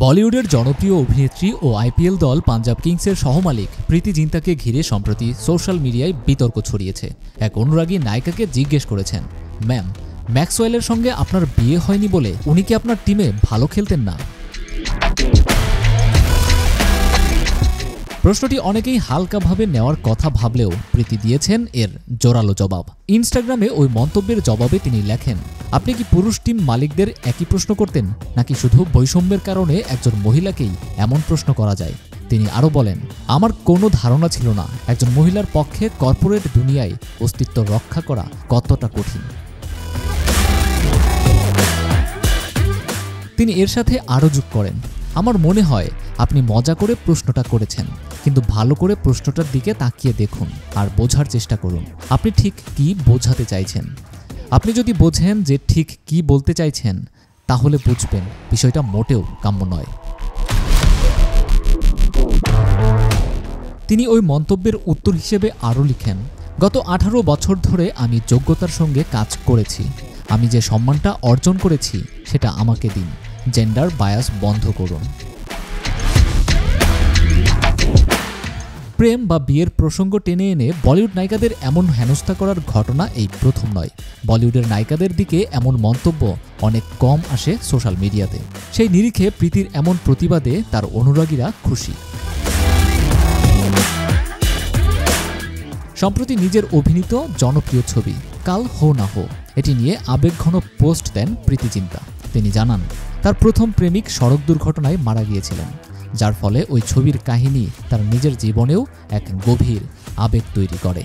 বলিউডের জনপ্রিয় অভিনেত্রী ও আইপিএল দল পাঞ্জাব কিংসের সহমালিক প্রীতি জিন্তাকে ঘিরে সম্প্রতি সোশ্যাল মিডিয়ায় বিতর্ক ছড়িয়েছে। এক অনুরাগী নায়িকাকে জিজ্ঞেস করেছেন, ম্যাম, ম্যাক্সওয়েলের সঙ্গে আপনার বিয়ে হয়নি বলে উনি কি আপনার টিমে ভালো খেলতেন না? প্রশ্নটি অনেকেই হালকাভাবে নেওয়ার কথা ভাবলেও প্রীতি দিয়েছেন এর জোরালো জবাব। ইনস্টাগ্রামে ওই মন্তব্যের জবাবে তিনি লেখেন, আপনি কি পুরুষ টিম মালিকদের একই প্রশ্ন করতেন, নাকি শুধু বৈষম্যের কারণে একজন মহিলাকেই এমন প্রশ্ন করা যায়? তিনি আরও বলেন, আমার কোনো ধারণা ছিল না একজন মহিলার পক্ষে কর্পোরেট দুনিয়ায় অস্তিত্ব রক্ষা করা কতটা কঠিন। তিনি এর সাথে আরও যোগ করেন, আমার মনে হয় আপনি মজা করে প্রশ্নটা করেছেন, কিন্তু ভালো করে প্রশ্নটার দিকে তাকিয়ে দেখুন আর বোঝার চেষ্টা করুন আপনি ঠিক কি বোঝাতে চাইছেন। আপনি যদি বোঝেন যে ঠিক কি বলতে চাইছেন, তাহলে বুঝবেন বিষয়টা মোটেও কাম্য নয়। তিনি ওই মন্তব্যের উত্তর হিসেবে আরও লিখেন, গত 18 বছর ধরে আমি যোগ্যতার সঙ্গে কাজ করেছি। আমি যে সম্মানটা অর্জন করেছি সেটা আমাকে দিন। জেন্ডার বায়াস বন্ধ করুন। প্রেম বা বিয়ের প্রসঙ্গ টেনে এনে বলিউড নায়িকাদের এমন হেনস্থা করার ঘটনা এই প্রথম নয়। বলিউডের নায়িকাদের দিকে এমন মন্তব্য অনেক কম আসে সোশ্যাল মিডিয়াতে। সেই নিরিখে প্রীতির এমন প্রতিবাদে তার অনুরাগীরা খুশি। সম্প্রতি নিজের অভিনীত জনপ্রিয় ছবি কাল হো না হো এটি নিয়ে আবেগঘন পোস্ট দেন প্রীতি জিন্তা। তিনি জানান, তার প্রথম প্রেমিক সড়ক দুর্ঘটনায় মারা গিয়েছিলেন, যার ফলে ওই ছবির কাহিনী তার নিজের জীবনেও এক গভীর আবেগ তৈরি করে।